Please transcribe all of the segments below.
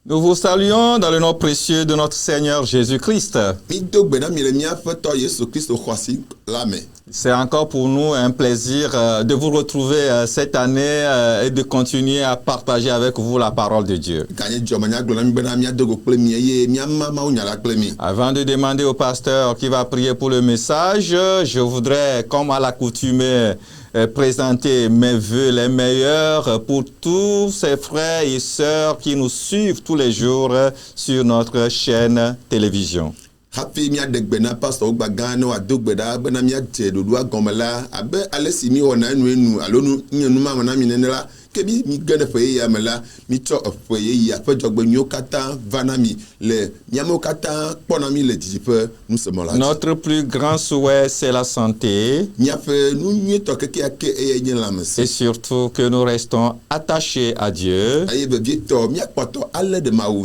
Nous vous saluons dans le nom précieux de notre Seigneur Jésus-Christ. C'est encore pour nous un plaisir de vous retrouver cette année et de continuer à partager avec vous la parole de Dieu. Avant de demander au pasteur qui va prier pour le message, je voudrais, comme à l'accoutumée, présenter mes vœux les meilleurs pour tous ces frères et sœurs qui nous suivent tous les jours sur notre chaîne télévision. Notre plus grand souhait, c'est la santé et surtout que nous restons attachés à Dieu,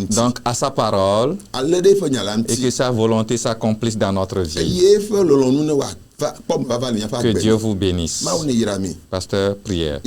donc à sa parole, et que sa volonté s'accomplisse dans notre vie. Que Dieu vous bénisse. Pasteur, prière.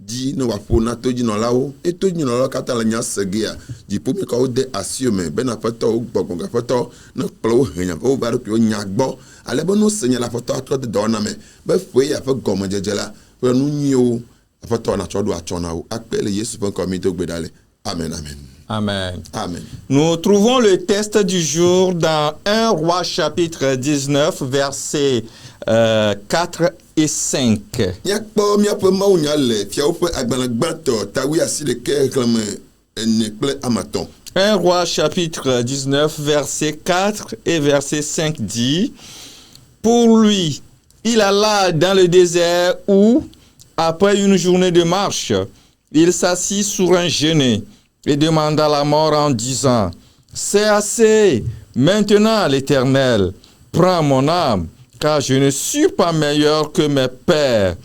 Di no wapona toji no lawo e toji no kata la nya segea di pomi ko de asiome be na foto gbogbo foto no klo henya o baro ki o nya gbo ale bo no senya la foto atro de dona me be fwe ya fe gomo jejela we nu nyo foto na chodo achona o akpele Yesu pon ko mi to gbedale. Amen, amen. Amen. Amen. Nous trouvons le texte du jour dans 1 Roi chapitre 19 versets 4 et 5. 1 Roi chapitre 19 verset 4 et verset 5 dit: Pour lui, il alla dans le désert où, après une journée de marche, il s'assit sur un genêt et demanda la mort en disant: C'est assez, maintenant l'Éternel, prends mon âme, car je ne suis pas meilleur que mes pères.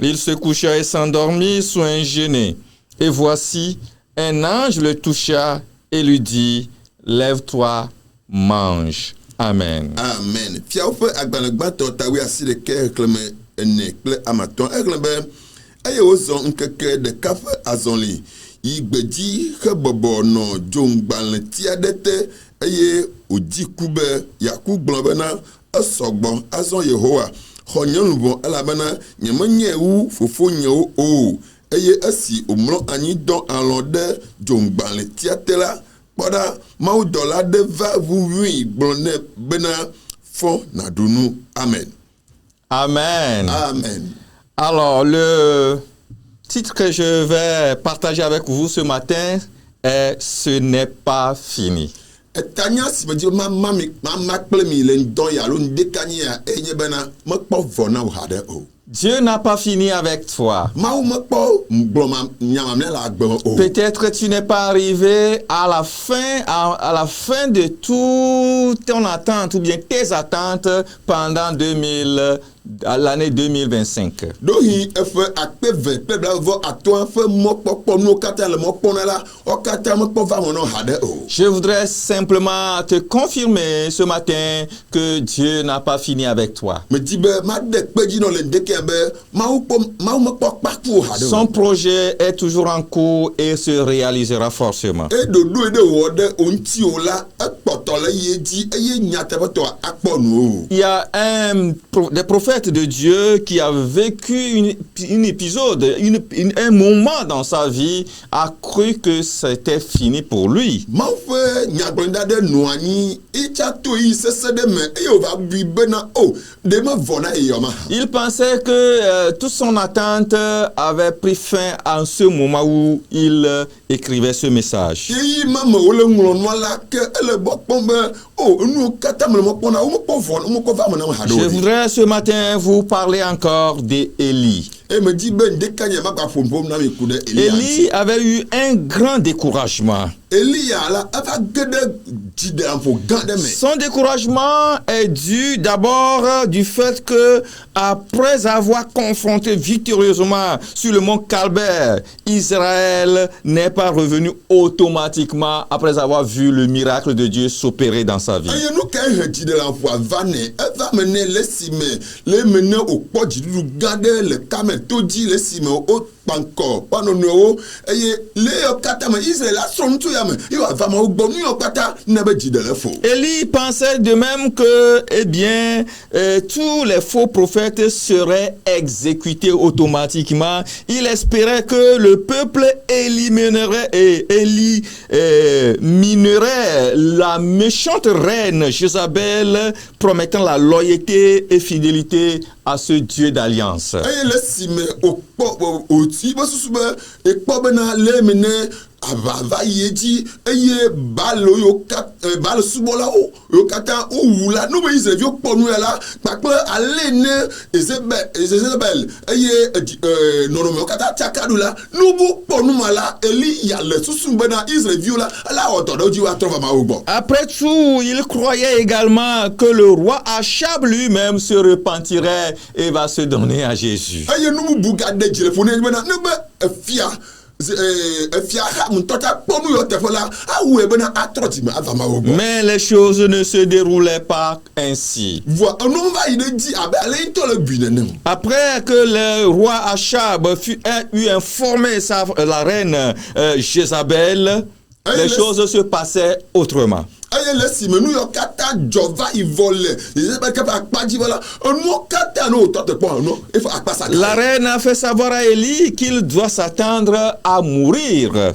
Il se coucha et s'endormit sous un genêt. Et voici, un ange le toucha et lui dit: Lève-toi, mange. Amen. Amen. Igbeji khebobo no jongban tiadete eye ojikube yakugbonbena asogbo azon Yehowa khonyanubon alabana nyemanyewu fofonyewu o eye asi omro anyi don alode jongban tiatela poda maudola de va vuwi blonne bena fo nadunu. Amen. Amen. Amen. Alors le titre que je vais partager avec vous ce matin est « Ce n'est pas fini ». Dieu n'a pas fini avec toi. Peut-être tu n'es pas arrivé à la fin de toute ton attente ou bien tes attentes pendant l'année 2025. Je voudrais simplement te confirmer ce matin que Dieu n'a pas fini avec toi. Son projet est toujours en cours et se réalisera forcément. Il y a des prophètes de Dieu qui a vécu un moment dans sa vie, a cru que c'était fini pour lui. Il pensait que toute son attente avait pris fin en ce moment où il écrivait ce message. Je voudrais ce matin vous parler encore d'Élie. Élie avait eu un grand découragement. Elia là, elle va garder d'idées pour garder mais. Son découragement est dû d'abord du fait que, après avoir confronté victorieusement sur le mont Calvaire, Israël n'est pas revenu automatiquement après avoir vu le miracle de Dieu s'opérer dans sa vie. Et nous quand dit de l'enfant elle va mener les cimets, les mener au port du garder le camel tout dit les cimets au encore pas non et les katama Israël a son tout yam il va vraiment au bon nous kata n'a dit de l'info. Élie pensait de même que tous les faux prophètes seraient exécutés automatiquement. Il espérait que le peuple éliminerait la méchante reine Jézabel, promettant la loyauté et fidélité à ce Dieu d'alliance. Et les cimets au si ba susuba e kpobena le mene ava yeji eye balo yo kat balo subola o yo kata o wula no be Israël yo ponu la pape alene Ezebel eye no me kata chakadula no bu ponu mala Eli ya le susuba na Israël viola ala otodo ji wa trova ma ogbo. Après tout, il croyait également que le roi Achab lui-même se repentirait et va se donner à Jésus. Eye no bu gade jile fone na ne be fia mais les choses ne se déroulaient pas ainsi. Après que le roi Achab eut informé la reine Jézabel, les choses se passaient autrement. La reine a fait savoir à Élie qu'il doit s'attendre à mourir.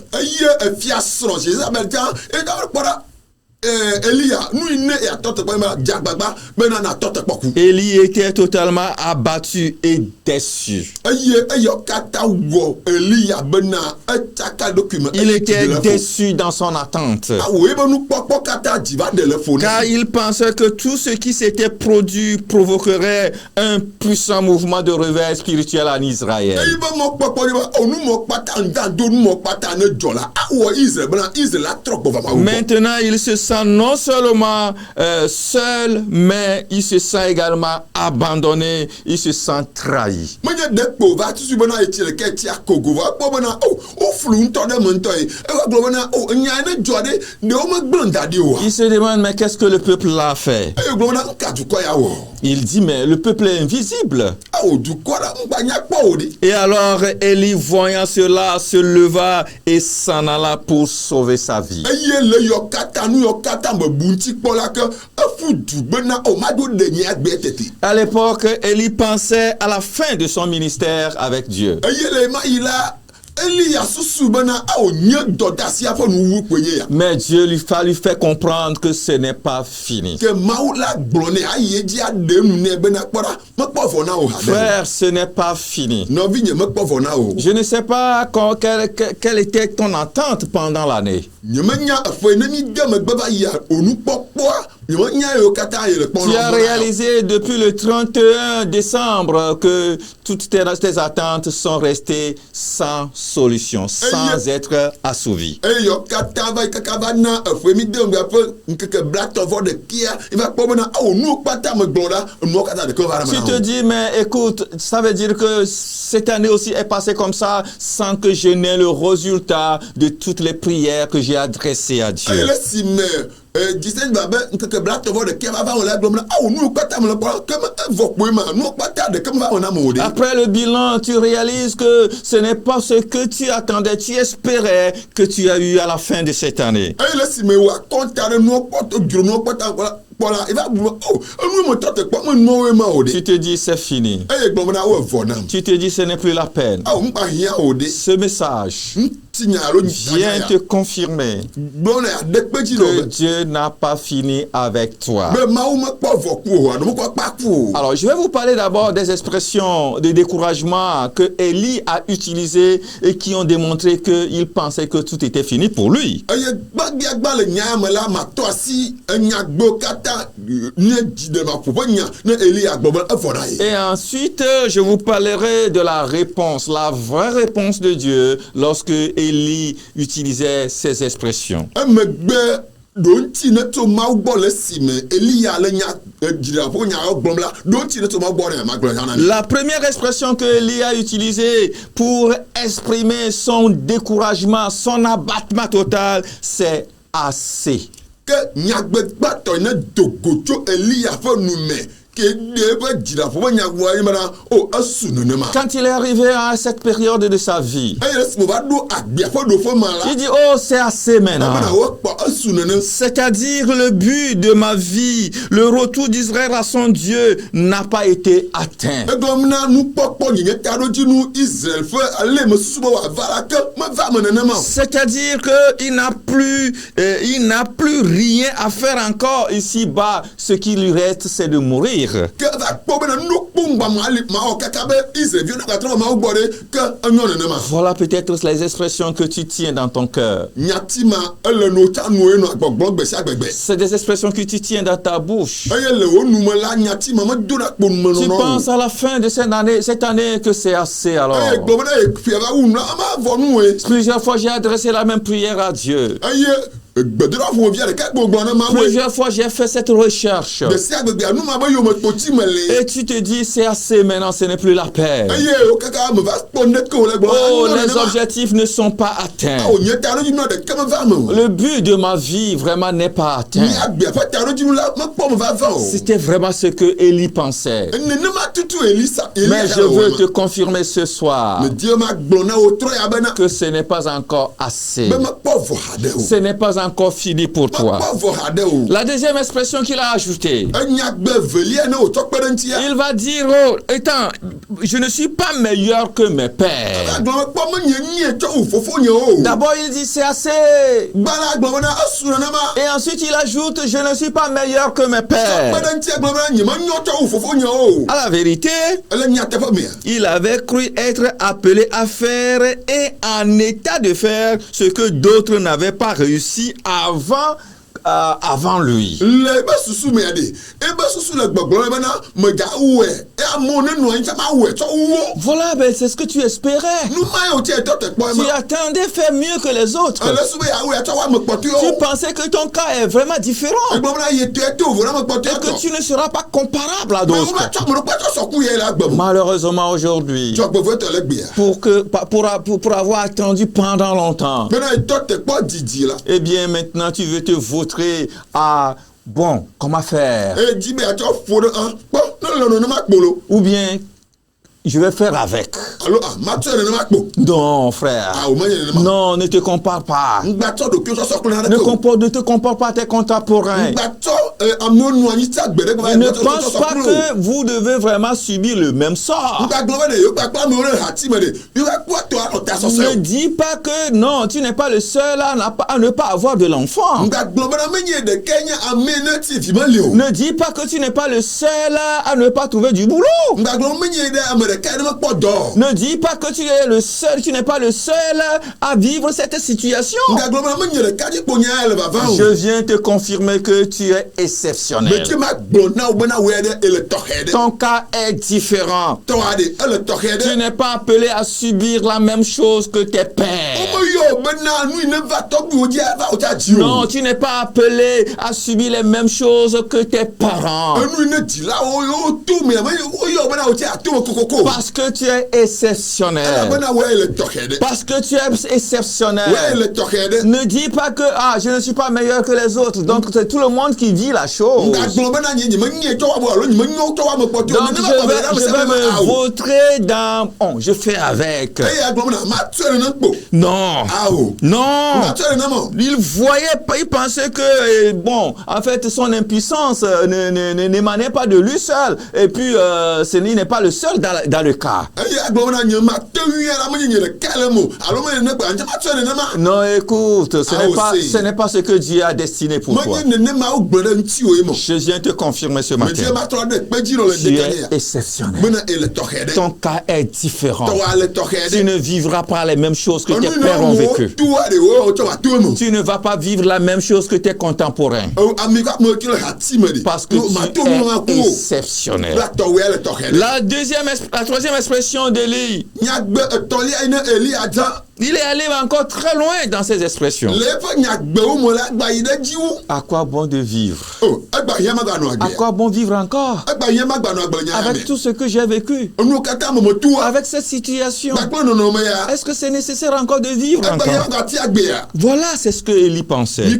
Élie était totalement abattu et déçu. Il était déçu dans son attente. Car il pensait que tout ce qui s'était produit provoquerait un puissant mouvement de réveil spirituel en Israël. Maintenant, il se sent non seulement seul, mais il se sent également abandonné, il se sent trahi. Il se demande, mais qu'est-ce que le peuple a fait? Il dit, mais le peuple est invisible. Et alors, Élie, voyant cela, se leva et s'en alla pour sauver sa vie. À l'époque, Élie pensait à la fin de son ministère avec Dieu. Mais Dieu lui fait comprendre que ce n'est pas fini. Frère, ce n'est pas fini. Je ne sais pas quelle était ton attente pendant l'année. Tu as réalisé depuis le 31 décembre que toutes tes attentes sont restées sans solution, sans être assouvies. Tu te dis, mais écoute, ça veut dire que cette année aussi est passée comme ça sans que je n'ai le résultat de toutes les prières que j'ai adressées à Dieu. Après le bilan, tu réalises que ce n'est pas ce que tu attendais, tu espérais que tu as eu à la fin de cette année. Tu te dis c'est fini. Tu te dis ce n'est plus la peine. Ce message vient te confirmer que Dieu n'a pas fini avec toi. Alors, je vais vous parler d'abord des expressions de découragement que Élie a utilisées et qui ont démontré qu'il pensait que tout était fini pour lui. Et ensuite, je vous parlerai de la réponse, la vraie réponse de Dieu lorsque Élie Élie utilisait ces expressions. emegbe donti ne to ma gbɔ le sime Elia le nya dzraƒo nya gbɔm la donti ne to ma gbɔ ne ma gblɔ yana. La première expression que Élie a utilisée pour exprimer son découragement, son abattement total, c'est assez. Ke nyagbegbatɔ ne dogo tso Elia ƒe nu me ke de ƒe dzraƒo ƒe nyagblɔ yi me na o esu nenema. Quand il est arrivé à cette période de sa vie, eye esime va ɖo agbia ƒe ɖoƒe me la. il dit, oh, c'est assez maintenant. Ebena wokpɔ esu nene. C'est-à-dire le but de ma vie, le retour d'Israël à son Dieu n'a pas été atteint. Egɔm na nukpɔkpɔ nye taɖodzinu Israël ƒe ale me susu be wòava la ke meva me nenema o. C'est-à-dire qu'il n'a plus rien à faire encore ici-bas. Ce qui lui reste, c'est de mourir. Ke va kpɔ bena nukpɔ ŋgba mawɔ kaka be Israëlviwo nagatrɔ mawu gbɔ ɖe ke enyo nenema. Voilà peut-être les expressions que tu tiens dans ton cœur. Nyatima ele no tsa nuwo nɔ gbɔgblɔ gbe sia gbegbe. C'est des expressions que tu tiens dans ta bouche. Eye le wo nume la nyatima medona kpo nume Tu nɔnɔ o. penses à la fin de cette année que c'est assez alors. Eye gblɔ bena fia va wu nu ama vɔ nu woe. Plusieurs fois j'ai adressé la même prière à Dieu. Eye gbedoɖa ƒomevi ɖeka gbo gblɔ ne ma woe. Plusieurs fois j'ai fait cette recherche. Gbe sia gbegbe nu ma be yome kpotsi me le. Et tu te dis c'est assez maintenant, ce n'est plus la peine. Eye wo kaka me va kpɔ neke wo le gblɔ. Oh, les objectifs ne sont pas atteints. O nye taɖodzinu ɖeka meva me o. Le but de ma vie vraiment n'est pas atteint. Nye agbia ƒe taɖodzinu la mekpɔ me va va o. C'était vraiment ce que Élie pensait. Nenema tutu Elisa. Mais je veux te confirmer ce soir Me die ma gblɔ na wo trɔ ya bena. que ce n'est pas encore assez. Be mekpɔ vɔ haɖe o. Ce n'est pas encore fini pour toi. Mekpɔ vɔ haɖe o. La deuxième expression qu'il a ajoutée, Enyagbe velia ne wotsɔ kpe ɖe ŋutia. il va dire, oh, attends, je ne suis pas meilleur que mes pères. Agblɔ mekpɔ menye nyie tsɔ wu fofo nye o. D'abord, il dit, c'est assez. Gbala agblɔ bena esu nenema. Et ensuite, il ajoute, je ne suis pas meilleur que mes Kpe pères. ɖe ŋutia gblɔ bena nye menyɔ tsɔ wu fofo nye o. À la vérité, Ele nyateƒe mea. il avait cru être appelé à faire et en état de faire ce que d'autres n'avaient pas réussi avant lui. Le ebe susu mea de. Ebe susu le gbɔgblɔ bena megawɔe. E amewo ne nɔ anyi tsɛ ma wɔe tsɔ wu wo. Voilà, ben c'est ce que tu espérais. Nu ma ye o tse tɔ te kpɔ Tu ema. attendais faire mieux que les autres. Ele su be yawɔe tsɔ wa me kpɔtɔe Tu o. pensais que ton cas est vraiment différent Egblɔ bena ye tɔ ete o vo na me et kpɔtɔe que tɔ. tu ne seras pas comparable à Mais on va d'autres. tsɔ me ɖokpe tsɔ sɔku ye la gbɔ mo. Malheureusement aujourd'hui, Dzɔgbevɔe tɔ le gbea. pour avoir attendu pendant longtemps, Bena etɔ te kpɔ didi la. eh bien maintenant tu veux te vautrer à, bon, comment faire? Eye dzi be atsɔ ƒo ɖe kpɔ ne le nenema kpolo. Ou bien, je vais faire avec. Alo matsɔ nenema kpo. Non, frère. O menye nenema. Non, ne te compare pas. Ŋgbatsɔ ɖokui tsɔ sɔklo na Ne ɖeke o. te compare pas à tes contemporains. Ŋgbatsɔ amewo nu anyi tsi agbe ɖe Et ne pense pas que vous devez vraiment subir le même sort. Ŋgbagblɔ be de yewo kpakpa amewo ɖe hati me de yewo kpɔ tɔ anɔ ta Ne sɔsɔ. dis pas que non, tu n'es pas le seul à ne pas avoir de l'enfant. Ŋgbagblɔ bena menye ɖeke nye ame ne ti vi me li o. Ne dis pas que tu n'es pas le seul à ne pas trouver du boulot. Ŋgbagblɔ menye ɖe ame ɖeka ne mekpɔ dɔ. Ne dis pas que tu n'es pas le seul à vivre cette situation. Ŋgbagblɔ bena menye ɖeka dzi kpo nya le vava o. Je viens te confirmer que tu es exceptionnel. Metse ma gblɔ na wo bena woe ɖe ele tɔxɛ ɖe. Ton cas est différent. Tɔwa de ele tɔxɛ Tu ɖe. n'es pas appelé à subir la même chose que tes pères. Womeyɔ bena nu yi ne va tɔgbuiwo dzi va wo tsa dzi o. Non, tu n'es pas appelé à subir les mêmes choses que tes parents. Enu yi ne dzilawo yo to mea me woyɔ bena wo tsa ato me kokoko. Parce que tu es exceptionnel. Elabena woe le tɔxɛ ɖe. Parce que tu es Woe exceptionnel. le tɔxɛ ɖe. Ne dis pas que je ne suis pas meilleur que les autres. Donc c'est tout le monde qui vit la chose. Ŋgbagblɔ bena nye menye tɔ wa bo alo nye menyo tɔ wa me kpɔtɔ. Donc je vais me vautrer dans... Bon, je fais avec. Eye agblɔ bena ma tsɔe nene kpo. Non. Awo. Non. Ma tsɔe nene mo. Il voyait pas, il pensait que, bon, en fait, son impuissance n'émanait pas de lui seul. Et puis, il n'est pas le seul dans le cas. Eye agblɔ bena nye ma te wi ala menye nye ɖeka le mo. Alo menye ne gba nje ma tsɔe nene ma. Non, écoute, ce n'est pas ce que Dieu a destiné pour toi. Menye nene ma wo gblɔ ɖe ŋuti o ye mo. Je viens te confirmer ce Me matin. die ma trɔ ɖe kpedzi nɔ le Tu dekania. es exceptionnel. Bena ele tɔxɛ ɖe. Ton cas est différent. Tɔwa le tɔxɛ Tu ɖe. ne vivras pas les mêmes choses que tes Enu pères ont vécu. tu wa de wo tsɔ wa to mo. Tu ne vas pas vivre la même chose que tes contemporains. Ami ka me ki le hati me de. Parce que ma to tu mo ma es ko. exceptionnel. La tɔwɛ le tɔxɛ ɖe. La troisième expression d'Élie, Nyagbe etɔlia yi ne Eli adza Il est allé encore très loin dans ses expressions. À quoi bon de vivre? À quoi bon vivre encore? Avec tout ce que j'ai vécu, avec cette situation, est-ce que c'est nécessaire encore de vivre encore? Voilà, c'est ce que Élie pensait.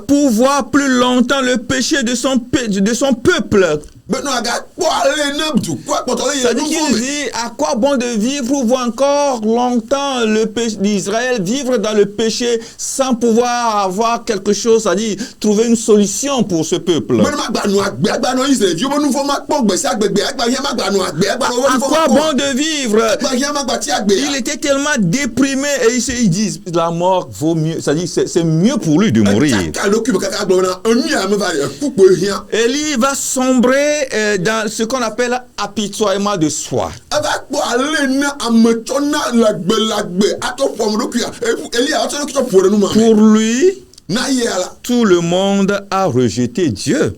Pour voir plus longtemps le péché de son peuple. C'est-à-dire qu'il dit, à quoi bon de vivre pour voir encore longtemps le péché d'Israël, vivre dans le péché sans pouvoir avoir quelque chose, c'est-à-dire trouver une solution pour ce peuple. À quoi bon de vivre? Il était tellement déprimé et il dit, la mort vaut mieux, c'est-à-dire c'est mieux pour lui de mourir. Élie va sombrer dans ce qu'on appelle apitoiement de soi. Pour lui, tout le monde a rejeté Dieu.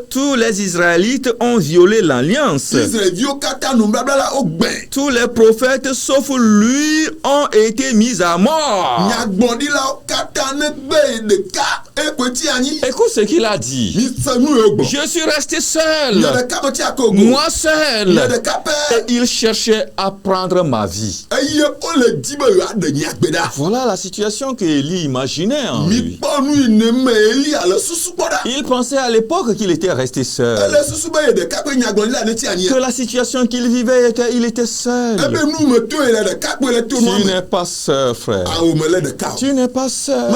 Tous les Israélites ont violé l'alliance. Tous les prophètes, sauf lui, ont été mis à mort. Écoute ce qu'il a dit. Je suis resté seul. Moi seul. Et il cherchait à prendre ma vie. Voilà la situation que Élie imaginait en lui. Il pensait à l'époque qu'il était resté seul. Que la situation qu'il vivait, il était seul. Tu n'es pas seul, frère. Tu n'es pas seul.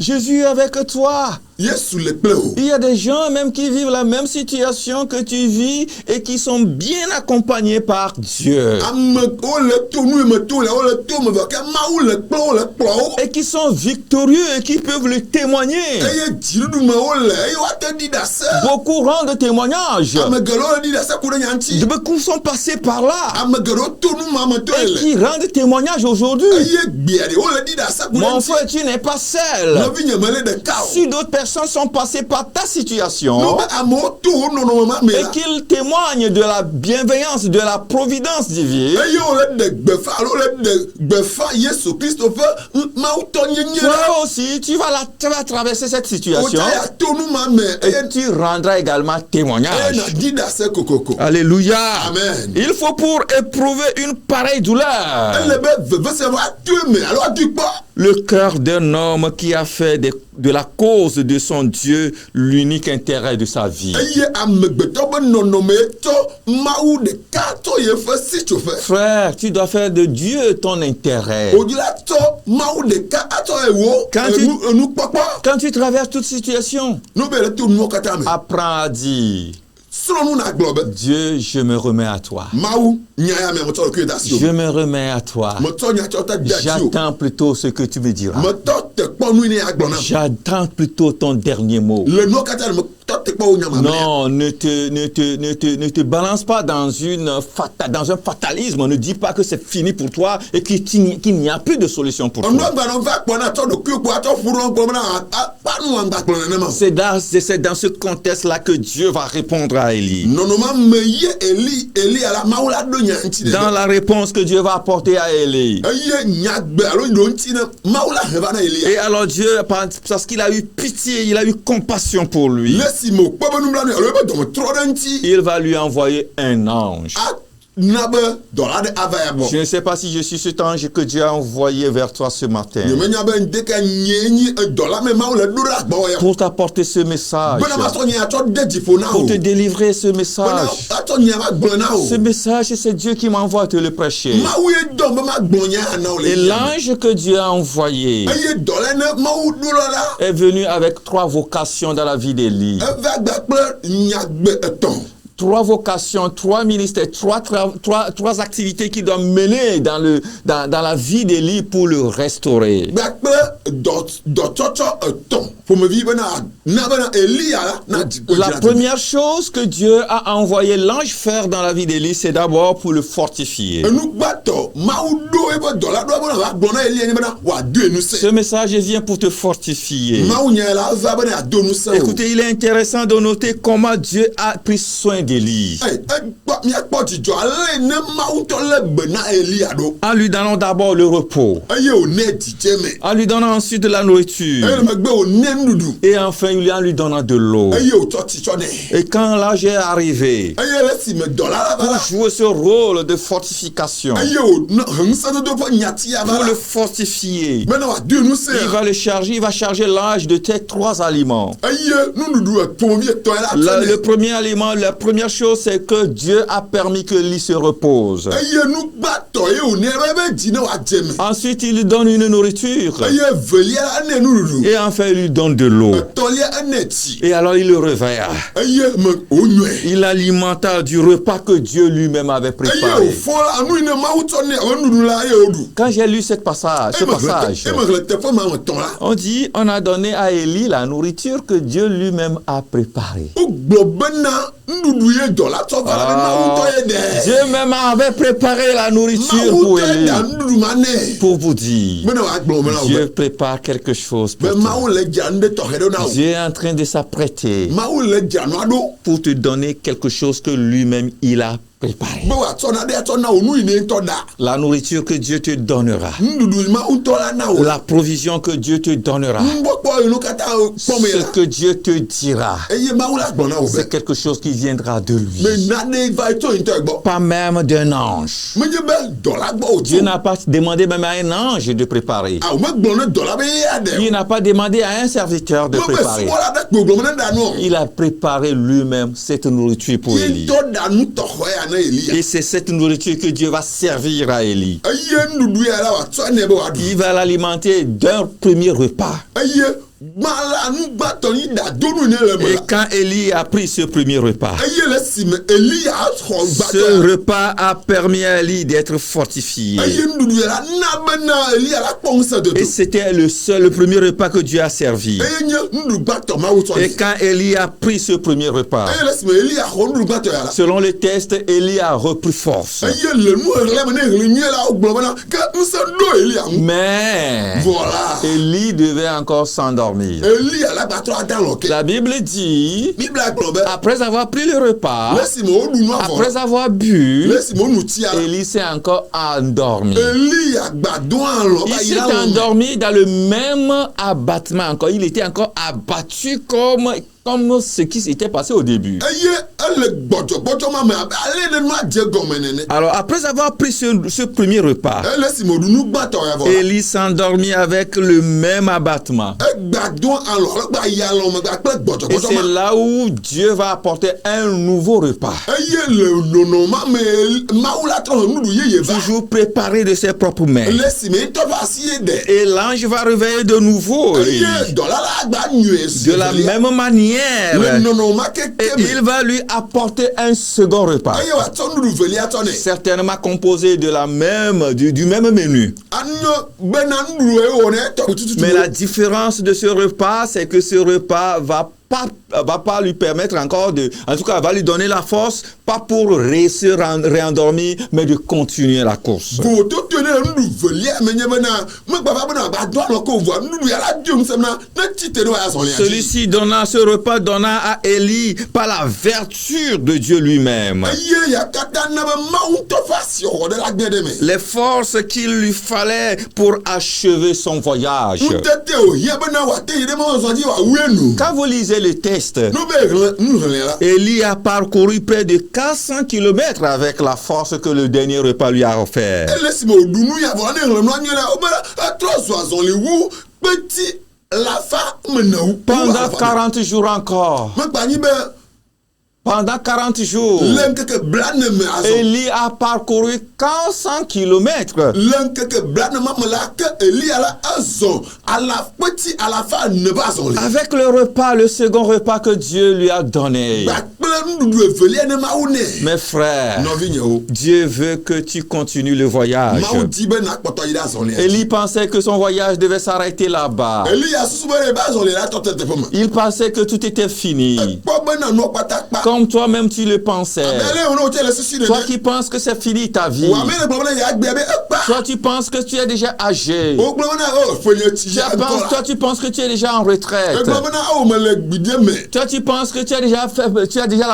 Jésus est avec toi. Il y a des gens même qui vivent la même situation que tu vis et qui sont bien accompagnés par Dieu. Et qui sont victorieux et qui peuvent le témoigner. Beaucoup rendent témoignage. Beaucoup sont passés par là. Et qui rendent témoignage aujourd'hui. Mon frère, tu n'es pas seul. Si d'autres personnes sont passées par ta situation et qu'ils témoignent de la bienveillance, de la providence divine, toi aussi, tu vas traverser cette situation et tu rendras également témoignage. Alléluia. Amen. Il faut pour éprouver une pareille douleur le cœur d'un homme qui a fait de la cause de son Dieu l'unique intérêt de sa vie. Frère, tu dois faire de Dieu ton intérêt. Quand tu traverses toute situation, apprends à dire, Dieu, je me remets à toi. Je me remets à toi. J'attends plutôt ce que tu me diras. J'attends plutôt ton dernier mot. Non, ne te balance pas dans un fatalisme. Ne dis pas que c'est fini pour toi et qu'il n'y a plus de solution pour toi. C'est dans ce contexte-là que Dieu va répondre à Élie. Dans la réponse que Dieu va apporter à Élie. Et alors Dieu, parce qu'il a eu pitié, il a eu compassion pour lui, il va lui envoyer un ange. Je ne sais pas si je suis cet ange que Dieu a envoyé vers toi ce matin pour t'apporter ce message, pour te délivrer ce message. Ce message, c'est Dieu qui m'envoie te le prêcher. Et l'ange que Dieu a envoyé est venu avec 3 vocations dans la vie d'Élie. 3 vocations, 3 ministères, 3 activités qui doivent mener dans la vie d'Élie pour le restaurer. La première chose que Dieu a envoyé l'ange faire dans la vie d'Élie, c'est d'abord pour le fortifier. Ce message vient pour te fortifier. Écoutez, il est intéressant de noter comment Dieu a pris soin d'Élie. miakpɔ dzidzɔ ale ne mawu tɔ le gbe na Elia ɖo. En lui donnant d'abord le repos. Eye wònɛ dzidze me. En lui donnant ensuite de la nourriture. Eye le megbe wònɛ nuɖuɖu. Et enfin, en lui donnant de l'eau. Eye wòtsɔ tsi tsɔ nɛ. Et quand l'âge est arrivé, Eye le si me dɔ la va pour la. jouer ce rôle de fortification, Eye wònɔ ŋusẽdodo ƒe nyati ya va pour la. le fortifier, Bena wòadoe ŋusẽ. il va charger l'âge de tes 3 aliments. Eye nuɖuɖu ƒomevi etɔ̃ ye la tsɔ Le nɛ. premier aliment, la première chose, c'est que Dieu a permis que Élie se repose. Eye nugbatɔ ye wònɛ be dzi ne wòadze me. Ensuite, il lui donne une nourriture. Eye velia la enɛ nuɖuɖu. Et enfin, il lui donne de l'eau. Etɔ̃lia enɛ tsi. Et alors, il le réveilla. Eye me wònyɔe. Il alimenta du repas que Dieu lui-même avait Eye préparé. wòfɔ la nu yi ne mawu tsɔ nɛ abe nuɖuɖu la eye wòɖu. Quand j'ai lu ce passage, Eme xlẽ teƒe ma me tɔ̃ la. on dit, on a donné à Élie la nourriture que Dieu lui-même a préparée. Wogblɔ bena nuɖuɖu ye dɔ la tsɔ va la be mawu tɔ ye ɖe. Dieu même avait préparé la nourriture Mawu pour tɔ ye Élie. da nuɖuɖu ma nɛ. Pour vous dire, Bena wòagblɔ me la o Dieu be. prépare quelque chose Be pour toi. mawu le dzra nu ɖe tɔxɛ ɖo na o. Dieu est en train de s'apprêter Mawu le dzra nua ɖo. pour te donner quelque chose que lui-même il a préparé. Be wòatsɔ na ɖe atsɔ na wò nu yi ne ŋutɔ da. La nourriture que Dieu te donnera. Nuɖuɖu yi mawu tɔ la na o. La provision que Dieu te donnera. Nukpɔkpɔ yi nu katã kpɔm ye Ce la. que Dieu te dira, Eye mawu la gblɔ na o be. c'est quelque chose qui viendra de lui. Me nane va tso yi ŋutɔ gbɔ. Pas même d'un ange. Menye be dɔ la gbɔ o Dieu tso. n'a pas demandé même à un ange de préparer. Awo megblɔ ne dɔ la be yea ɖe. Il n'a pas demandé à un serviteur de Mebe préparer. subɔla ɖe gbogbo me ne ɖa nu o. Il a préparé lui-même cette nourriture pour Ye Élie. ŋutɔ ɖa nu tɔxɔ ya ne Elia. Et c'est cette nourriture que Dieu va servir à Élie. Eye nuɖuɖu ya la wòatsɔ nɛ be wòaɖu. Il va l'alimenter d'un premier repas. Eye gbala nugbãtɔ yi ɖa do nu ne le me Et la. quand Élie a pris ce premier repas, Eye le si me Elia xɔ ce gbãtɔ. repas a permis à Élie d'être fortifié. Eye nuɖuɖu ya la na bena Elia la kpɔ ŋusẽ dodo. Et c'était le premier repas que Dieu a servi. Eye nye nuɖuɖu gbãtɔ mawu tsɔ Et nɛ. quand Élie a pris ce premier repas, Eye le si me Elia xɔ nuɖuɖu gbãtɔ ya la. selon le texte, Élie a repris force. Eye le nu ɣlẽ me ne ɣli nyuie la wogblɔ bena ke ŋusẽ ɖo Elia ŋu. Mais Voilà. Élie devait encore s'endormir. Elia la gbatrɔ ada lɔ ke. La Bible dit, Biblia gblɔ be. après avoir pris le repas, Le si me woɖu nu avɔ. après avoir bu, Le si me wonu tsia la. Élie s'est encore endormi. Elia gbado alɔ Il va yi s'est la lɔ me. endormi dans le même abattement encore. Il était encore abattu comme ce qui s'était passé au début. Eye ele gbɔdzɔgbɔdzɔ ma me abe ale ne nua dze gɔme nene. Alors, après avoir pris ce premier repas, Ele si me ɖu nu gbãtɔ ya vɔ la. Élie s'endormit avec le même abattement. Egbado alɔ ale gba yi alɔ me gba kple Et gbɔdzɔgbɔdzɔ c'est ma. là où Dieu va apporter un nouveau repas. Eye le nɔnɔma me mawu la trɔ nuɖu yeye va. Toujours préparé de ses propres mains. Le si me ŋutɔ va asi ye ɖe. Et l'ange va réveiller de nouveau Élie. Eye dɔla la gba nyuie si De la velia. même Le manière. nɔnɔma Et keke me. il va lui apporter un second repas. Eye wòatsɔ nuɖu velia tsɔ nɛ. Certainement composé de la même, du même menu. Anyɔ bena nuɖu ye wɔ ne tɔ tututu. Mais la différence de ce repas, c'est que ce repas va pas lui permettre encore en tout cas, va lui donner la force, pas pour se réendormir, mais de continuer la course. Gototo ne nuɖu velia me nye bena megbava bena gbado alɔ ko voa nuɖu ya la dio ŋusẽ na ne tite ne wòaya zɔlia dzi. Celui-ci donna ce repas donna à Élie par la vertu de Dieu lui-même. Eye ya katã na be mawu ŋutɔ ƒe asi xɔ ɖe la gbɛ ɖe me. Les forces qu'il lui fallait pour achever son voyage. Nutete wòhia bena wòate yi ɖe mɔzɔzɔ dzi wòawue nu. Quand vous lisez le texte, Nu be nu hlẽ la. Élie a parcouru près de 400 km avec la force que le dernier repas lui a offert. Ele si me wòɖu nu ya vɔ ne hlẽ nua nyuie la wobe etrɔ zɔ azɔli wu kpeti lafa menewu. Pendant 40 jours encore. Megba nyi be Pendant 40 jours, le ŋkeke blane me azɔ. Élie a parcouru 400 km. Le ŋkeke blane ma me la ke Elia la azɔ kpeti alafa ene be azɔli. Avec le repas, le second repas que Dieu lui a donné. Gba kple nuɖuɖu evelia ne mawu nɛ. Mes frères, Nɔvinyewo. Dieu veut que tu continues le voyage. Mawu di be nakpɔtɔ yi ɖe azɔlia dzi. Élie pensait que son voyage devait s'arrêter là-bas. Elia susu be ebe azɔli la tɔ te teƒe me. Il pensait que tout était fini. Kpɔ bena nua kpata kpa. Comme toi-même tu le pensais. Ele wòne wòtse le sisi Toi nene. qui penses que c'est fini ta vie. Wòame le gblɔ be ya gbea be ekpa. Toi, tu penses que tu es déjà âgé. o gblɔ bena o fenye tsi ya Toi, ŋkɔ tu penses que tu es déjà en la retraite. egblɔ bena o mele gbidie me Toi, tu penses que tu as déjà fait, tu as déjà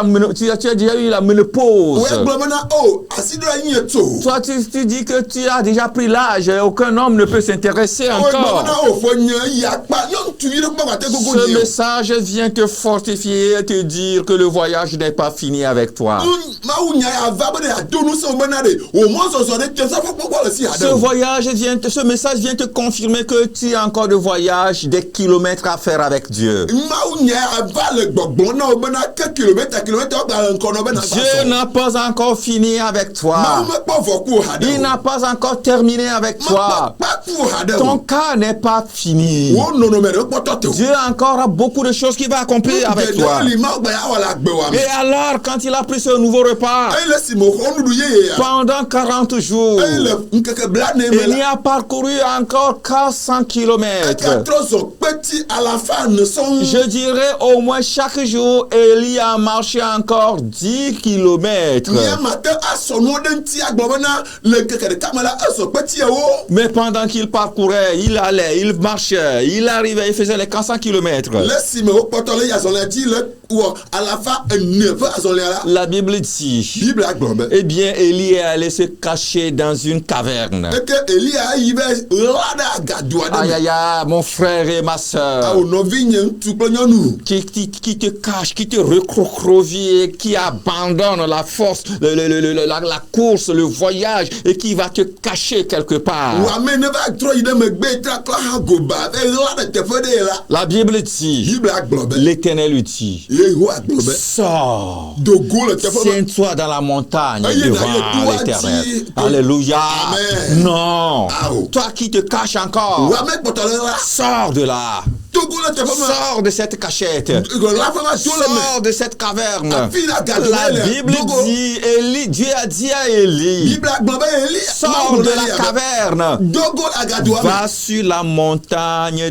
eu la o ménopause. egblɔ bena o asi do anyi eto Toi, tu dis que tu as déjà pris l'âge. Aucun homme ne peut s'intéresser o egblɔ encore. bena o fenye yi akpa nyɔnutuvi ɖe kpɔ gate gogo Ce nyi o message vient te fortifier et te dire que le voyage n'est pas fini avec toi. mawu nya ya va be ado nu se o bena de o mɔ zɔzɔ ɖe tse safo kpɔkpɔ le si aɖe Ce message vient te confirmer que tu as encore de voyage, des kilomètres à faire avec Dieu. mawu nya ya va le gbɔgbɔ na o bena ke kilomètre o gba le ŋkɔ na o bena gba Dieu sɔ n'a pas encore fini avec mawu toi. mekpɔ vɔ ku o ha Il ɖe o n'a pas encore terminé avec toi. mekpɔ kpa ku o ha ɖe Ton o cas n'est pas fini. wo nɔnɔme ɖe kpɔtɔ te o Dieu a encore beaucoup de choses qu'il va accomplir avec toi. geɖewo li mawu gba ya wɔ le agbe wa me Et alors, quand il a pris ce nouveau repas, eye le si me xɔ nuɖu yeye ya pendant 40 jours, eye le ŋkeke blane me il y la a parcouru encore 400 eka kilomètres. trɔ zɔ kpeti alafa ne sɔŋ Je dirais au moins chaque jour, Élie a marché encore 10 kilomètres. miamate asɔ nuwo ɖe ŋuti agblɔ bena le ŋkeke ɖeka me la ezɔ kpetiawo Mais pendant qu'il parcourait, il allait, il marchait, il arrivait, il faisait les 400 kilomètres. le si me wo kpɔtɔ le yi azɔlia dzi le wɔ alafa ene ƒe azɔlia la La Bible dit, bible agblɔ be eh bien, Élie est allé se cacher dans une caverne. eke elia yi be ɣla ɖe agado aɖe Aïe, me aïe, aïe, mon frère et ma soeur, awo nɔvi nye ŋutsu kple nyɔnu qui te cache, qui te recroqueville, qui abandonne la force, la course, le voyage, et qui va te cacher quelque part. wame ne va trɔ yi ɖe megbe tra klɔ hã goba be ɣla ɖe teƒe ɖe ye la La Bible dit, bible agblɔ be l'Éternel lui dit, yehowa agblɔ be sors, dogo le teƒe me tiens-toi dans la montagne Aïe, devant aïe, l'Éternel. aïe, Alléluia. Amen. Non. Aou. Toi qui te caches encore, wame kpɔtɔ le ɣla sors de là. dogo le teƒe me Sors de cette cachette. ɣla ƒe ma to le me Sors de cette caverne. afi la gado La le Bible dogo dit, Dieu a dit à Élie, bible agblɔ be eli sors de la caverne. dogo le agadoa Va sur la montagne,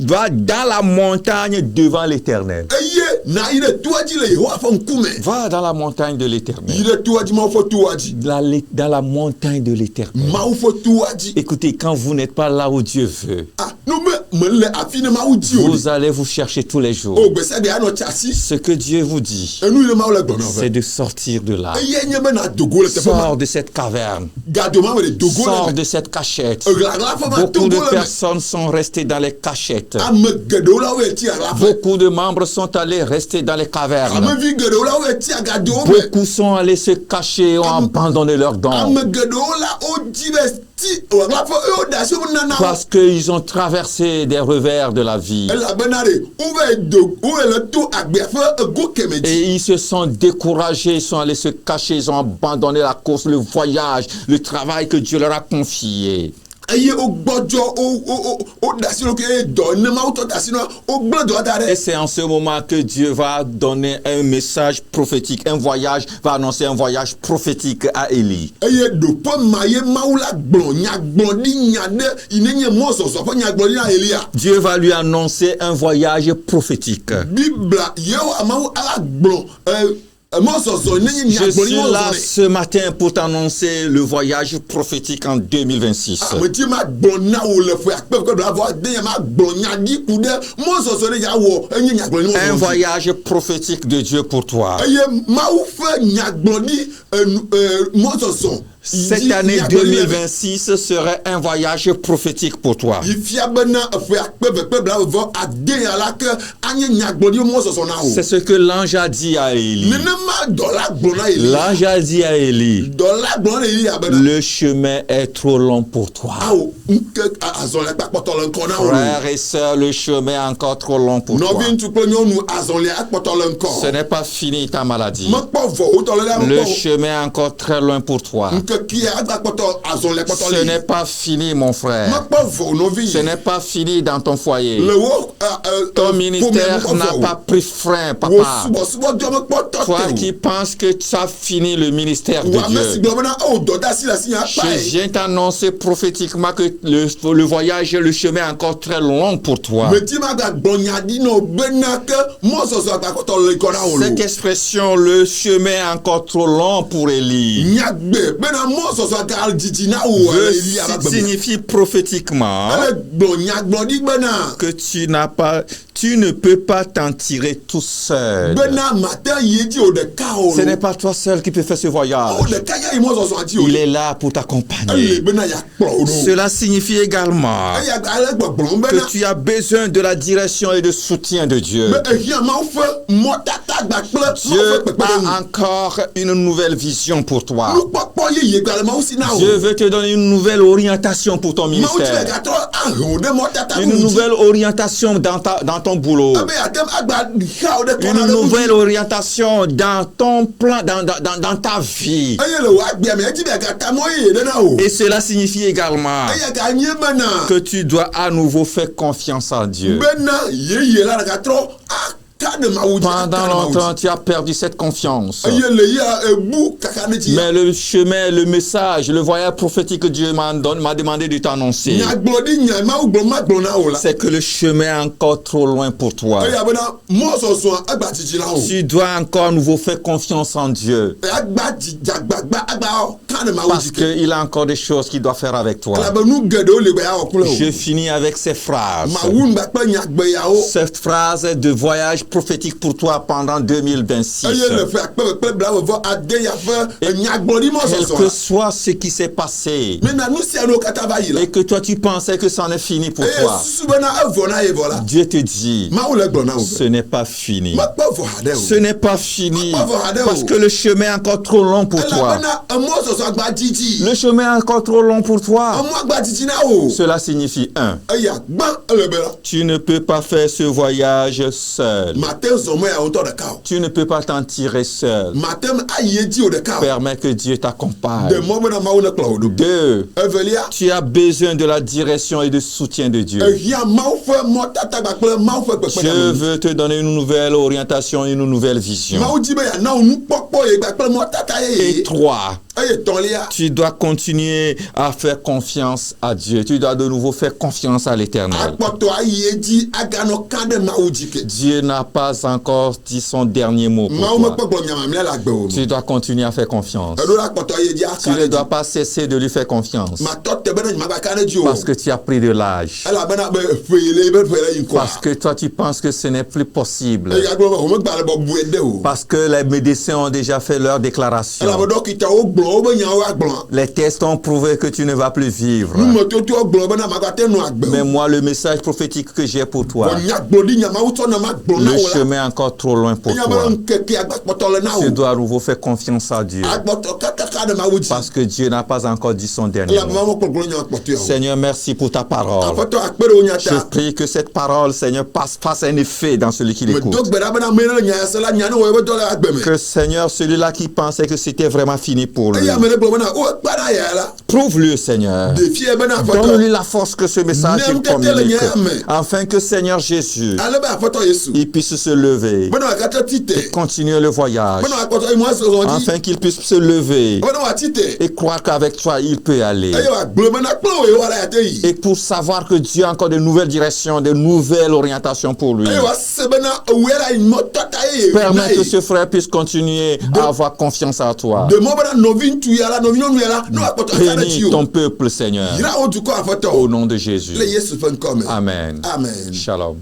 va dans la montagne devant l'Éternel. me eye na yi ɖe toa dzi le yehowa ƒe ŋkume Va dans la montagne de yi l'Éternel. ɖe toa dzi mawu ƒe toa dzi Dans la montagne de l'Éternel. mawu ƒe toa dzi Écoutez, quand vous n'êtes pas là où Dieu veut, ah no me mele afi ne mawu dzi o vous allez vous chercher tous les jours. o gbese de anɔ tsi Ce que Dieu vous dit, enu yi ne mawu le gbɔnɔ c'est fɛ de sortir de là. eye nye be na dogo le teƒe ma Sors de cette caverne. gado ma me le dogo Sors le de me cette cachette. ɣla ƒe ma Beaucoup de dogo le me personnes sont restées dans les cachettes. ame geɖewo la wo eti ɣla ƒe Beaucoup de membres sont allés rester dans les cavernes. amevi geɖewo la wo eti agadowo me Beaucoup sont allés se cacher et ont abandonné leurs dons. ame geɖewo la wo dzi be ti ɣla ƒe wo da asi wo nana wo Parce qu'ils ont traversé des revers de la vie. elabena ɖe wo le to agbea ƒe ego keme dzi Et ils se sont découragés, ils sont allés se cacher, ils ont abandonné la course, le voyage, le travail que Dieu leur a confié. eye wo gbɔdzɔ wo da asi ɖokuiwo eye dɔ ne mawu tɔ da asi na wo gblẽ dɔ da Et ɖe c'est en ce moment que Dieu va donner un message prophétique, un voyage, va annoncer un voyage prophétique à Élie. eye ɖoƒe ma ye mawu la gblɔ nyagblɔɖi nya ɖe yi ne nye mɔzɔzɔ ƒe nyagblɔɖi na elia Dieu va lui annoncer un voyage prophétique. bibla yehowa mawu ala gblɔ mɔzɔzɔ ne nye Je suis nyagblɔɖi là mɔzɔzɔ ce matin pour t'annoncer le voyage prophétique en 2026. ameti ma gblɔ na wo le ƒe akpe kple blavɔ de nye ma gblɔ nya ɖi ku ɖe mɔzɔzɔ ne ya wɔ enye nyagblɔɖi Un mɔzɔzɔ voyage prophétique de Dieu pour toi. eye mawu ƒe nyagblɔɖi mɔzɔzɔ Cette année 2026 serait un voyage prophétique pour toi. yi fia bena ƒe akpe kple blavɔ ade ya la ke anye nyagblɔɖi mɔzɔzɔ na wo C'est ce que l'ange a dit à Élie. nenema dɔla gblɔ na Eli L'ange a dit à Élie, dɔla gblɔ na Eli abena le chemin est trop long pour toi. awo nke azɔlia kpakpɔtɔ le ŋkɔ na wo Frères et sœurs, le chemin est encore trop long pour toi. nɔvi ŋutsu kple nyɔnu azɔlia akpɔtɔ le ŋkɔ Ce n'est pas fini ta maladie. mekpɔ vɔ wotɔ le la Le mekpɔ chemin est encore très loin pour toi. nkeke akpɔtɔ azɔlia kpɔtɔ Ce le n'est pas fini, mon frère. mekpɔ vɔ nɔvi Ce n'est pas fini dans ton foyer. le wo Ton ministère n'a pas pris frein, wo papa. subɔsubɔ jɔ mekpɔ Toi tɔ qui te penses que ça a fini le ministère o de wa ame si Dieu. gblɔ bena o dɔ da si le asi nya Je akpa ye viens t'annoncer prophétiquement que le voyage et le chemin est encore très long pour toi. meti ma ga gbɔ nya ɖi na o bena ke mɔzɔzɔ agbakɔtɔ le kɔ na wo lo Cette expression, le chemin est encore trop long pour Élie. nyagbe bena mo so so ga didi na wo eli abagbe signifie prophétiquement ale gbo nya gbo di bena que tu ne peux pas t'en tirer tout seul. bena matin yedi o de ka o Ce n'est pas toi seul qui peux faire ce voyage. o de ka ya mo so so anti o Il est là pour t'accompagner. bena ya kpro o Cela signifie également ya ale gbo gbo bena que tu as besoin de la direction et de soutien de Dieu. ehia ma fe mo tata gba ple Dieu a encore une nouvelle vision pour toi. lu popo ye gba ma usi na o Dieu veut te donner une nouvelle orientation pour ton ministère. Une nouvelle orientation dans ton boulot. Une nouvelle orientation dans ton plan, dans ta vie. Et cela signifie également que tu dois à nouveau faire confiance en Dieu. Pendant longtemps, tu as perdu cette confiance. Mais le chemin, le message, le voyage prophétique que Dieu m'a demandé de t'annoncer, c'est que le chemin est encore trop loin pour toi. Tu dois encore à nouveau faire confiance en Dieu. Parce qu'il a encore des choses qu'il doit faire avec toi. Je finis avec ces phrases. Cette phrase de voyage prophétique pour toi pendant 2026. Quel que soit ce qui s'est passé, et que toi tu pensais que c'en est fini pour toi, Dieu te dit, ce n'est pas fini. Ce n'est pas fini. Parce que le chemin est encore trop long pour toi. Le chemin est encore trop long pour toi. Cela signifie tu ne peux pas faire ce voyage seul. Tu ne peux pas t'en tirer seul. Permets que Dieu t'accompagne. 2. Tu as besoin de la direction et du soutien de Dieu. Je veux te donner une nouvelle orientation, une nouvelle vision. Et 3. Tu dois continuer à faire confiance à Dieu. Tu dois de nouveau faire confiance à l'Éternel. Dieu n'a pas encore dit son dernier mot pour toi. Tu dois continuer à faire confiance. Tu ne dois pas cesser de lui faire confiance. Parce que tu as pris de l'âge. Parce que toi tu penses que ce n'est plus possible. Parce que les médecins ont déjà fait leur déclaration. Les tests ont prouvé que tu ne vas plus vivre. Mais moi, le message prophétique que j'ai pour toi, le chemin est encore trop loin pour toi. Tu dois à nouveau faire confiance à Dieu. Parce que Dieu n'a pas encore dit son dernier mot. Seigneur, merci pour ta parole. Je prie que cette parole, Seigneur, fasse un effet dans celui qui l'écoute. Que Seigneur, celui-là qui pensait que c'était vraiment fini pour lui, prouve-le, Seigneur. Donne-lui la force que ce message communique. Afin que Seigneur Jésus, il puisse se lever et continuer le voyage. Afin qu'il puisse se lever et croire qu'avec toi, il peut aller. Et pour savoir que Dieu a encore de nouvelles directions, de nouvelles orientations pour lui. Permets que ce frère puisse continuer à avoir confiance en toi. Bénis ton peuple, Seigneur. Au nom de Jésus. Amen. Amen. Shalom.